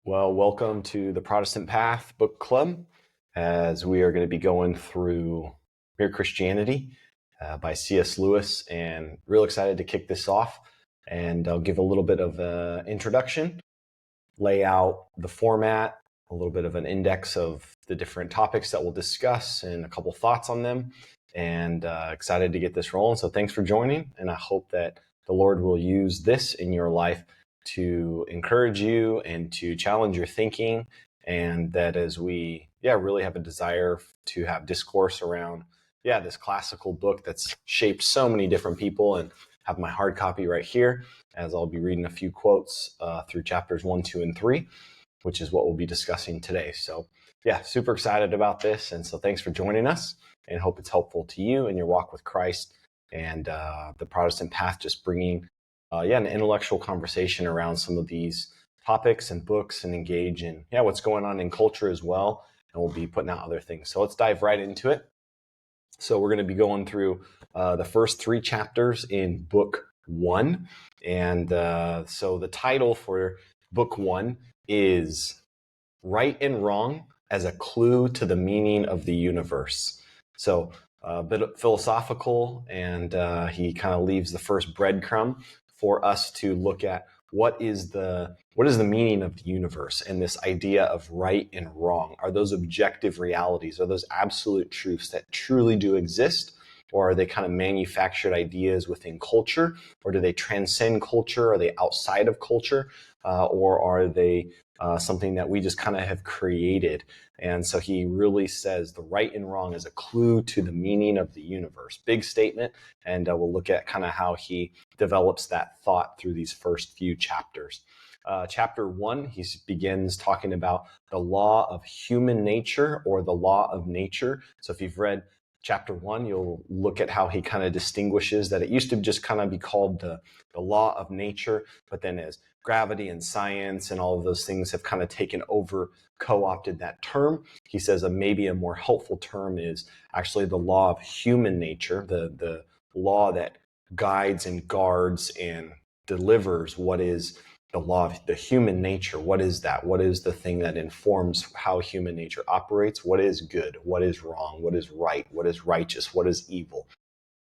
Well, welcome to the Protestant Path Book Club, as we are going to be going through Mere Christianity by C.S. Lewis, and real excited to kick this off. And I'll give a little bit of an introduction, lay out the format, a little bit of an index of the different topics that we'll discuss, and a couple thoughts on them. And excited to get this rolling. So thanks for joining, and I hope that the Lord will use this in your life to encourage you and to challenge your thinking, and that as we really have a desire to have discourse around this classical book that's shaped so many different people, and have my hard copy right here, as I'll be reading a few quotes through chapters 1, 2, and 3, which is what we'll be discussing today. So super excited about this, and so thanks for joining us, and hope it's helpful to you in your walk with Christ and the Protestant path, just bringing an intellectual conversation around some of these topics and books, and engage in what's going on in culture as well. And we'll be putting out other things. So let's dive right into it. So we're going to be going through the first 3 chapters in book 1. And so the title for book 1 is Right and Wrong as a Clue to the Meaning of the Universe. So a bit philosophical, and he kind of leaves the first breadcrumb for us to look at what is the meaning of the universe, and this idea of right and wrong. Are those objective realities? Are those absolute truths that truly do exist? Or are they kind of manufactured ideas within culture? Or do they transcend culture? Are they outside of culture? Or are they something that we just kind of have created? And so he really says the right and wrong is a clue to the meaning of the universe. Big statement, and we'll look at kind of how he develops that thought through these first few chapters. Chapter 1, he begins talking about the law of human nature, or the law of nature. So if you've read chapter 1, you'll look at how he kind of distinguishes that it used to just kind of be called the law of nature, but then as gravity and science and all of those things have kind of taken over, co-opted that term, he says maybe a more helpful term is actually the law of human nature, the law that guides and guards and delivers what is the law of the human nature. What is that? What is the thing that informs how human nature operates? What is good? What is wrong? What is right? What is righteous? What is evil?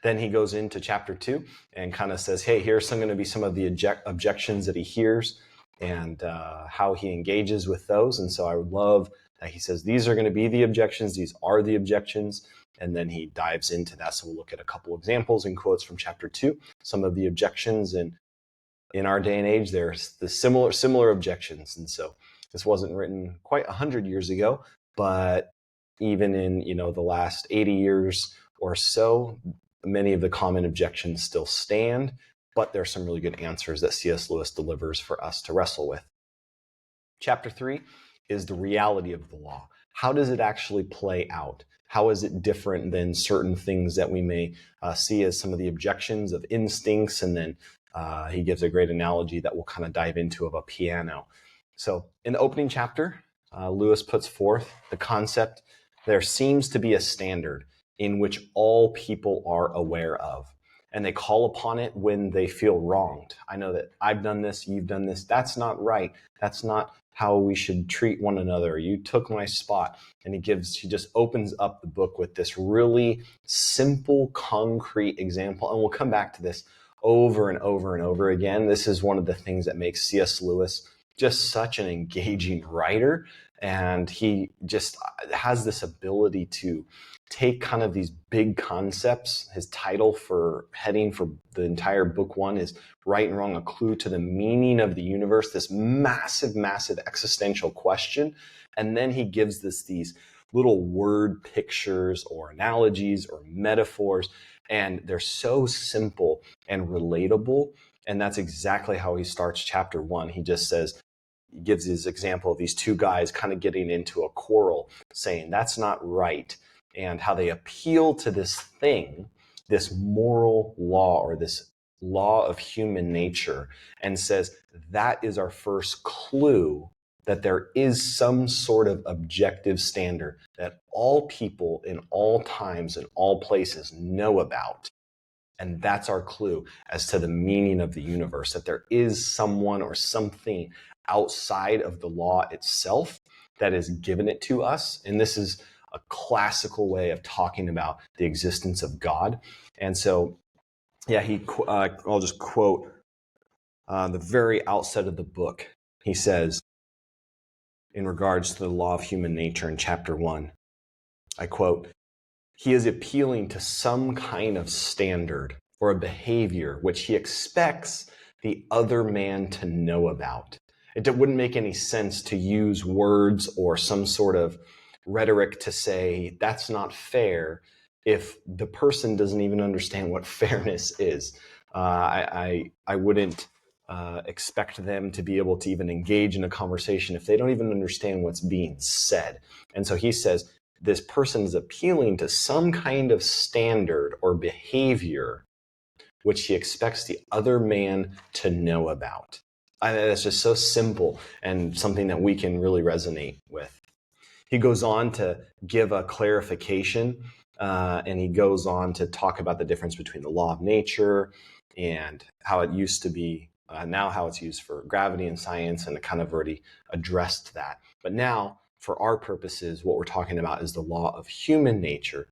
Then he goes into chapter 2 and kind of says, hey, here's going to be some of the objections that he hears, and how he engages with those. And so I would love that he says, these are going to be the objections. These are the objections. And then he dives into that. So we'll look at a couple examples and quotes from chapter 2, some of the objections. And in our day and age, there's the similar objections. And so this wasn't written quite 100 years ago, but even in the last 80 years or so, many of the common objections still stand, but there's some really good answers that C.S. Lewis delivers for us to wrestle with. Chapter 3 is the reality of the law. How does it actually play out? How is it different than certain things that we may see as some of the objections of instincts? And then he gives a great analogy that we'll kind of dive into of a piano. So in the opening chapter, Lewis puts forth the concept, there seems to be a standard in which all people are aware of, and they call upon it when they feel wronged. I know that I've done this, you've done this. That's not right. That's not how we should treat one another. You took my spot. And he just opens up the book with this really simple, concrete example. And we'll come back to this over and over and over again. This is one of the things that makes C.S. Lewis just such an engaging writer. And he just has this ability to take kind of these big concepts. His title for heading for the entire book 1 is Right and Wrong, a Clue to the Meaning of the Universe, this massive, massive existential question. And then he gives these little word pictures or analogies or metaphors, and they're so simple and relatable. And that's exactly how he starts chapter 1. He just says, he gives his example of these 2 guys kind of getting into a quarrel, saying that's not right, and how they appeal to this thing, this moral law, or this law of human nature, and says that is our first clue that there is some sort of objective standard that all people in all times and all places know about. And that's our clue as to the meaning of the universe, that there is someone or something outside of the law itself that has given it to us. And this is a classical way of talking about the existence of God. And so, yeah, I'll just quote the very outset of the book. He says, in regards to the law of human nature in chapter 1, I quote, "He is appealing to some kind of standard or a behavior which he expects the other man to know about." It wouldn't make any sense to use words or some sort of rhetoric to say that's not fair if the person doesn't even understand what fairness is. I wouldn't expect them to be able to even engage in a conversation if they don't even understand what's being said. And so he says, this person is appealing to some kind of standard or behavior which he expects the other man to know about. That's just so simple and something that we can really resonate with. He goes on to give a clarification, and he goes on to talk about the difference between the law of nature and how it used to be, now how it's used for gravity and science, and it kind of already addressed that. But now, for our purposes, what we're talking about is the law of human nature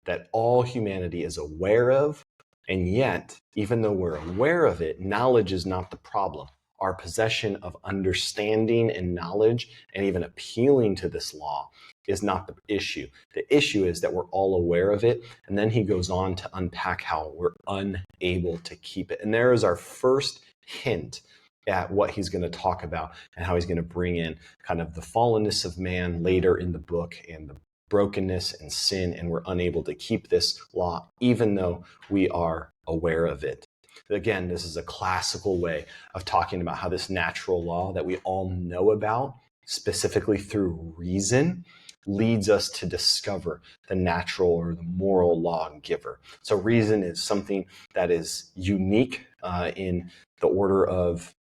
that all humanity is aware of, and yet, even though we're aware of it, knowledge is not the problem. Our possession of understanding and knowledge and even appealing to this law is not the issue. The issue is that we're all aware of it. And then he goes on to unpack how we're unable to keep it. And there is our first hint at what he's going to talk about and how he's going to bring in kind of the fallenness of man later in the book and the brokenness and sin, and we're unable to keep this law even though we are aware of it. Again, this is a classical way of talking about how this natural law that we all know about, specifically through reason, leads us to discover the natural or the moral law giver. So reason is something that is unique in the order of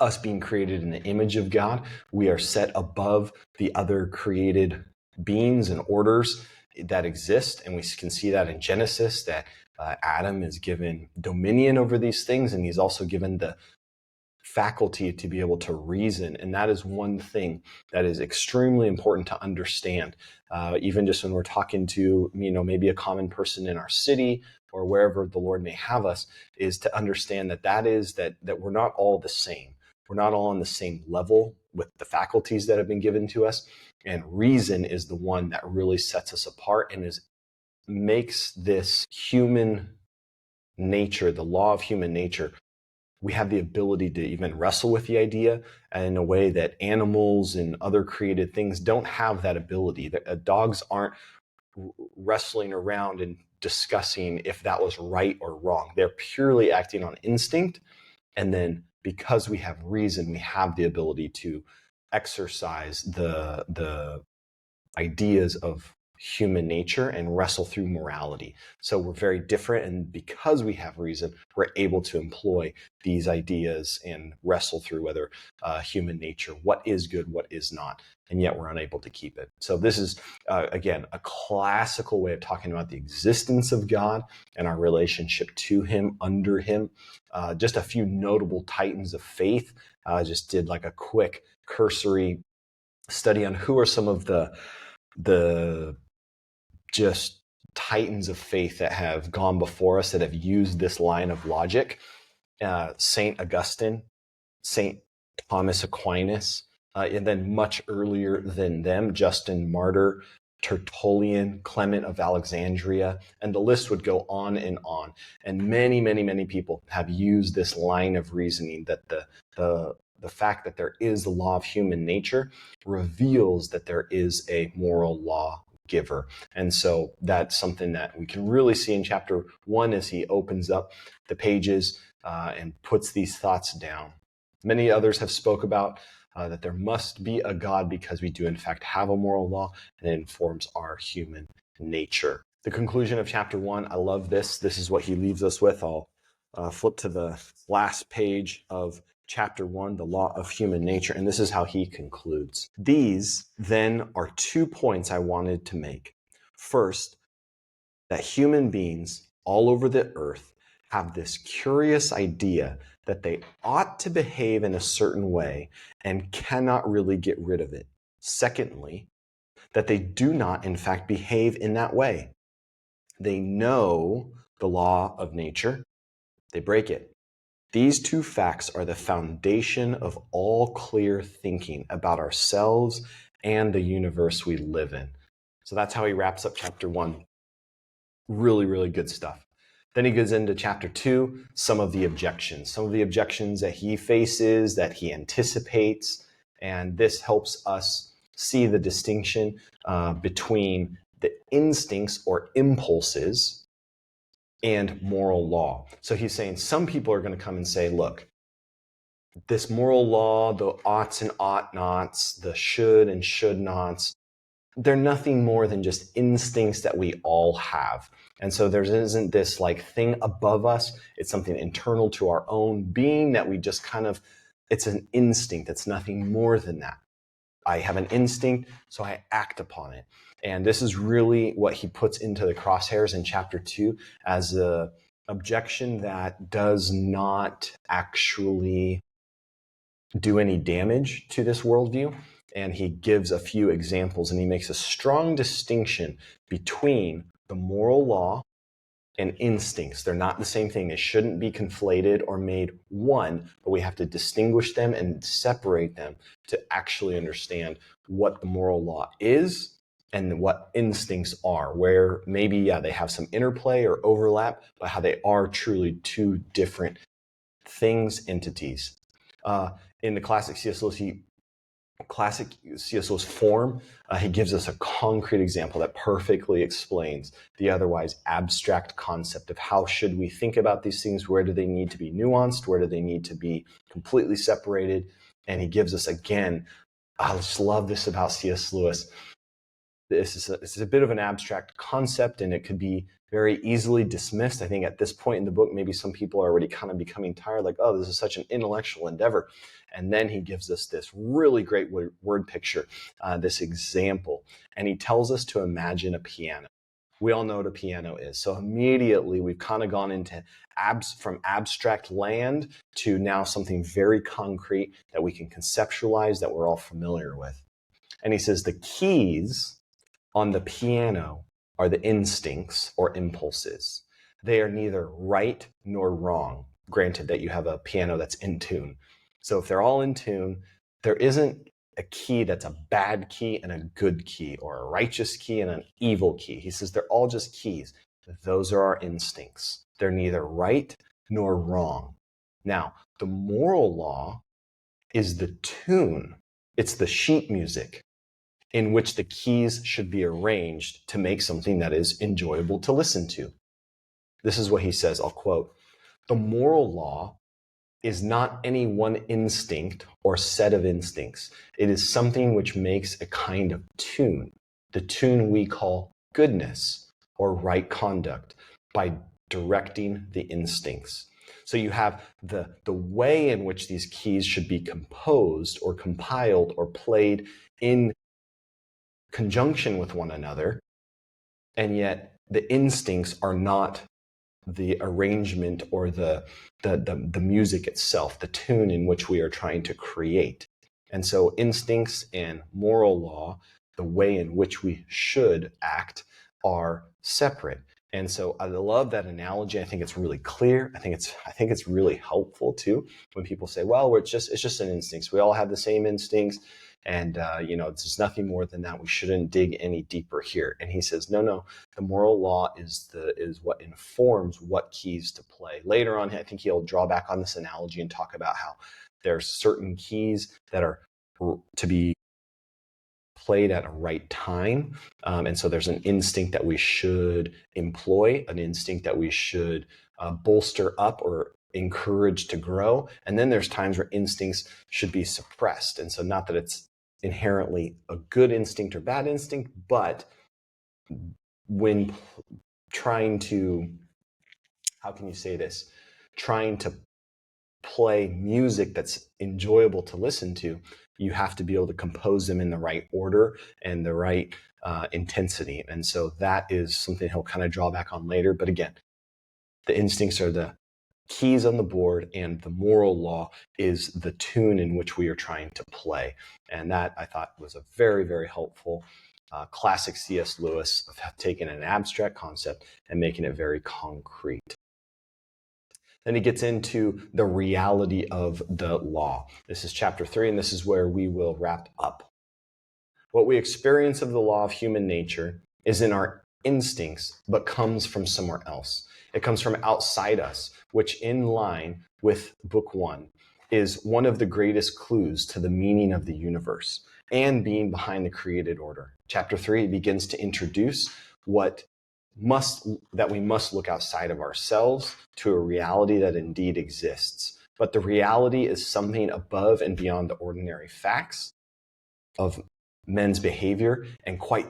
us being created in the image of God. We are set above the other created beings and orders that exist, and we can see that in Genesis, that Adam is given dominion over these things, and he's also given the faculty to be able to reason. And that is one thing that is extremely important to understand, even just when we're talking to, maybe a common person in our city or wherever the Lord may have us, is to understand that we're not all the same. We're not all on the same level with the faculties that have been given to us. And reason is the one that really sets us apart and makes this human nature, the law of human nature, we have the ability to even wrestle with the idea in a way that animals and other created things don't have that ability. Dogs aren't wrestling around and discussing if that was right or wrong. They're purely acting on instinct. And then because we have reason, we have the ability to exercise the ideas of human nature and wrestle through morality. So we're very different, and because we have reason, we're able to employ these ideas and wrestle through whether human nature, what is good, what is not, and yet we're unable to keep it. So this is, again, a classical way of talking about the existence of God and our relationship to him, under him. Just a few notable titans of faith. I just did like a quick cursory study on who are some of the just titans of faith that have gone before us, that have used this line of logic. Saint Augustine, Saint Thomas Aquinas, and then much earlier than them, Justin Martyr, Tertullian, Clement of Alexandria, and the list would go on. And many, many, many people have used this line of reasoning that the fact that there is the law of human nature reveals that there is a moral law giver. And so that's something that we can really see in chapter 1 as he opens up the pages and puts these thoughts down. Many others have spoke about that there must be a God because we do in fact have a moral law, and it informs our human nature. The conclusion of chapter 1, I love this. This is what he leaves us with. I'll flip to the last page of chapter 1, the law of human nature, and this is how he concludes. These then are 2 points I wanted to make. First, that human beings all over the earth have this curious idea that they ought to behave in a certain way and cannot really get rid of it. Secondly, that they do not, in fact, behave in that way. They know the law of nature, they break it. These two facts are the foundation of all clear thinking about ourselves and the universe we live in. So that's how he wraps up chapter 1. Really, really good stuff. Then he goes into chapter 2, some of the objections that he faces, that he anticipates, and this helps us see the distinction between the instincts or impulses and moral law. So he's saying some people are going to come and say, look, this moral law, the oughts and ought nots, the should and should nots, they're nothing more than just instincts that we all have. And so there isn't this like thing above us. It's something internal to our own being that we just it's an instinct. It's nothing more than that. I have an instinct, so I act upon it. And this is really what he puts into the crosshairs in chapter 2 as a objection that does not actually do any damage to this worldview. And he gives a few examples, and he makes a strong distinction between the moral law and instincts. They're not the same thing. They shouldn't be conflated or made one, but we have to distinguish them and separate them to actually understand what the moral law is and what instincts are, where maybe, they have some interplay or overlap, but how they are truly two different things, entities. In the classic C.S. Lewis form, he gives us a concrete example that perfectly explains the otherwise abstract concept of how should we think about these things, where do they need to be nuanced, where do they need to be completely separated. And he gives us, again, I just love this about C.S. Lewis. This is a bit of an abstract concept, and it could be very easily dismissed. I think at this point in the book, maybe some people are already kind of becoming tired, like, oh, this is such an intellectual endeavor. And then he gives us this really great word picture, this example, and he tells us to imagine a piano. We all know what a piano is. So immediately we've kind of gone into from abstract land to now something very concrete that we can conceptualize, that we're all familiar with. And he says the keys on the piano are the instincts or impulses. They are neither right nor wrong. Granted that you have a piano that's in tune. So if they're all in tune, there isn't a key that's a bad key and a good key, or a righteous key and an evil key. He says they're all just keys. Those are our instincts. They're neither right nor wrong. Now, the moral law is the tune. It's the sheet music in which the keys should be arranged to make something that is enjoyable to listen to. This is what he says, I'll quote, "The moral law is not any one instinct or set of instincts. It is something which makes a kind of tune, the tune we call goodness or right conduct, by directing the instincts." So you have the way in which these keys should be composed or compiled or played in conjunction with one another, and yet the instincts are not the arrangement or the music itself, the tune in which we are trying to create. And so instincts and moral law, the way in which we should act, are separate. And so I love that analogy. I think it's really clear. I think it's really helpful too when people say, well, it's just an instinct. We all have the same instincts. And, there's nothing more than that. We shouldn't dig any deeper here. And he says, no, the moral law is what informs what keys to play. Later on, I think he'll draw back on this analogy and talk about how there's certain keys that are to be played at a right time. And so there's an instinct that we should employ, an instinct that we should bolster up or encourage to grow. And then there's times where instincts should be suppressed. And so not that it's inherently a good instinct or bad instinct, but when trying to, how can you say this? Trying to play music that's enjoyable to listen to, you have to be able to compose them in the right order and the right intensity. And so that is something he'll kind of draw back on later. But again, the instincts are the keys on the board, and the moral law is the tune in which we are trying to play. And that, I thought, was a very, very helpful classic C.S. Lewis of taking an abstract concept and making it very concrete. Then he gets into the reality of the law. This is chapter 3, and this is where we will wrap up. What we experience of the law of human nature is in our instincts, but comes from somewhere else. It comes from outside us, which, in line with book 1, is one of the greatest clues to the meaning of the universe and being behind the created order. Chapter 3 begins to introduce that we must look outside of ourselves to a reality that indeed exists. But the reality is something above and beyond the ordinary facts of men's behavior, and quite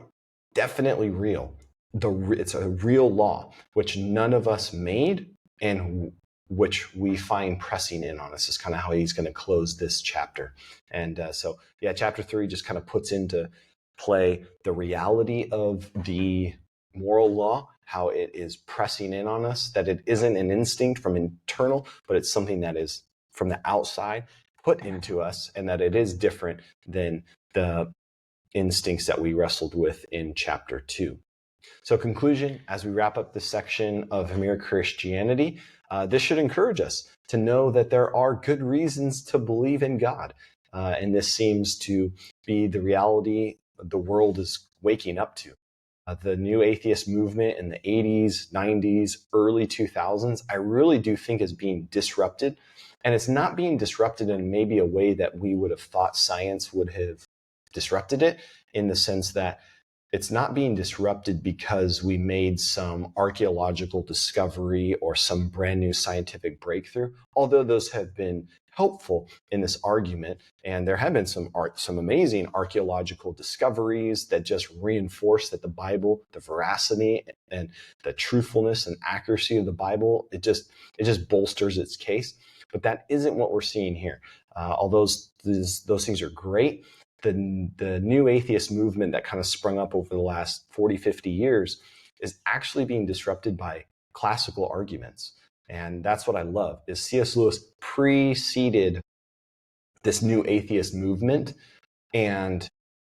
definitely real. It's a real law, which none of us made and which we find pressing in on us. Is kind of how he's going to close this chapter. And chapter 3 just kind of puts into play the reality of the moral law, how it is pressing in on us, that it isn't an instinct from internal, but it's something that is from the outside put into us, and that it is different than the instincts that we wrestled with in chapter 2. So conclusion, as we wrap up this section of Mere Christianity, this should encourage us to know that there are good reasons to believe in God. And this seems to be the reality the world is waking up to. The new atheist movement in the 80s, 90s, early 2000s, I really do think is being disrupted. And it's not being disrupted in maybe a way that we would have thought science would have disrupted it, in the sense that it's not being disrupted because we made some archaeological discovery or some brand new scientific breakthrough, although those have been helpful in this argument. And there have been some amazing archaeological discoveries that just reinforce that the Bible, the veracity and the truthfulness and accuracy of the Bible, it just bolsters its case. But that isn't what we're seeing here. Although those things are great, the new atheist movement that kind of sprung up over the last 40, 50 years is actually being disrupted by classical arguments. And that's what I love, is C.S. Lewis preceded this new atheist movement, and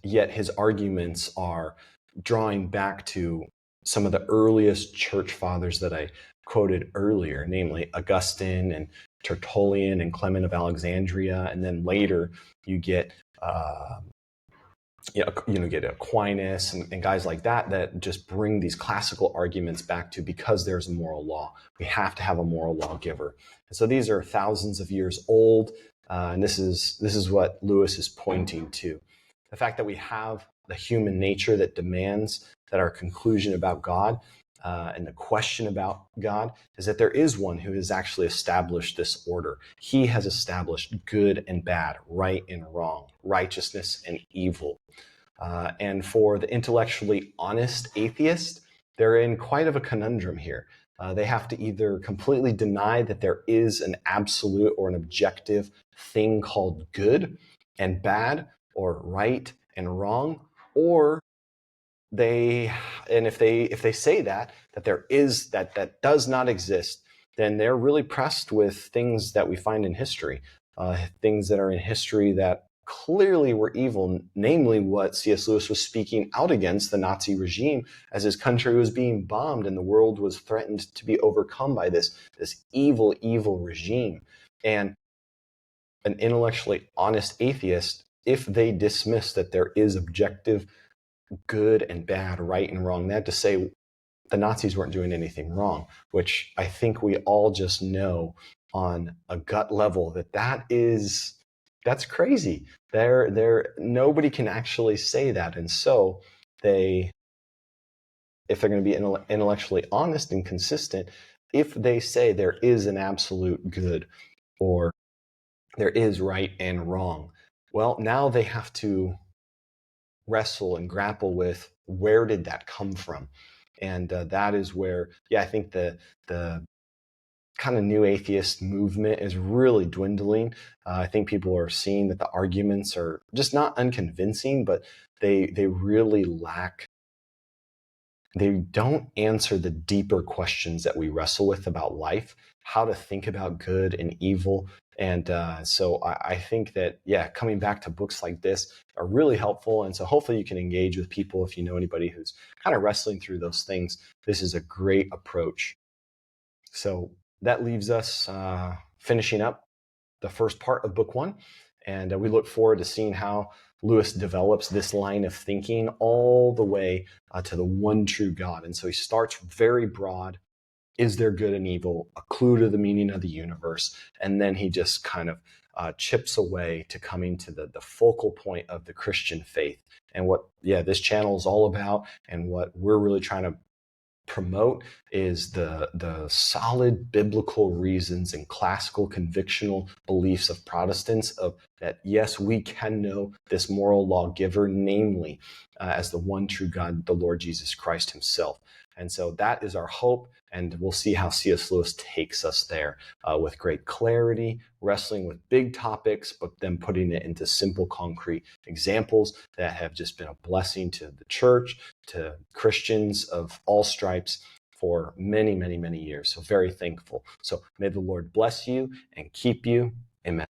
yet his arguments are drawing back to some of the earliest church fathers that I quoted earlier, namely Augustine and Tertullian and Clement of Alexandria. And then later you get get Aquinas and guys like that just bring these classical arguments back to, because there's a moral law, we have to have a moral lawgiver. And so these are thousands of years old, and this is what Lewis is pointing to. The fact that we have the human nature that demands that our conclusion about God and the question about God is that there is one who has actually established this order. He has established good and bad, right and wrong, righteousness and evil. And for the intellectually honest atheist, they're in quite of a conundrum here. They have to either completely deny that there is an absolute or an objective thing called good and bad, or right and wrong, or if they say that does not exist, then they're really pressed with things that we find in history, things that are in history that clearly were evil, namely what C.S. Lewis was speaking out against, the Nazi regime, as his country was being bombed and the world was threatened to be overcome by this evil regime. And an intellectually honest atheist, if they dismiss that there is objective good and bad, right and wrong, they have to say the Nazis weren't doing anything wrong, which I think we all just know on a gut level that's crazy. Nobody can actually say that. And so if they're going to be intellectually honest and consistent, if they say there is an absolute good or there is right and wrong, well, now they have to wrestle and grapple with, where did that come from? And that is where, I think the kind of new atheist movement is really dwindling. I think people are seeing that the arguments are just not unconvincing, but they really lack. They don't answer the deeper questions that we wrestle with about life. how to think about good and evil. And so I think that, coming back to books like this are really helpful. And so hopefully you can engage with people. If you know anybody who's kind of wrestling through those things, this is a great approach. So that leaves us finishing up the first part of book 1. And we look forward to seeing how Lewis develops this line of thinking all the way to the one true God. And so he starts very broad. Is there good and evil? A clue to the meaning of the universe. And then he just kind of chips away to coming to the focal point of the Christian faith and what, this channel is all about, and what we're really trying to promote is the solid biblical reasons and classical convictional beliefs of Protestants of that, yes, we can know this moral lawgiver, namely as the one true God, the Lord Jesus Christ himself. And so that is our hope, and we'll see how C.S. Lewis takes us there with great clarity, wrestling with big topics, but then putting it into simple, concrete examples that have just been a blessing to the church, to Christians of all stripes for many, many, many years. So very thankful. So may the Lord bless you and keep you. Amen.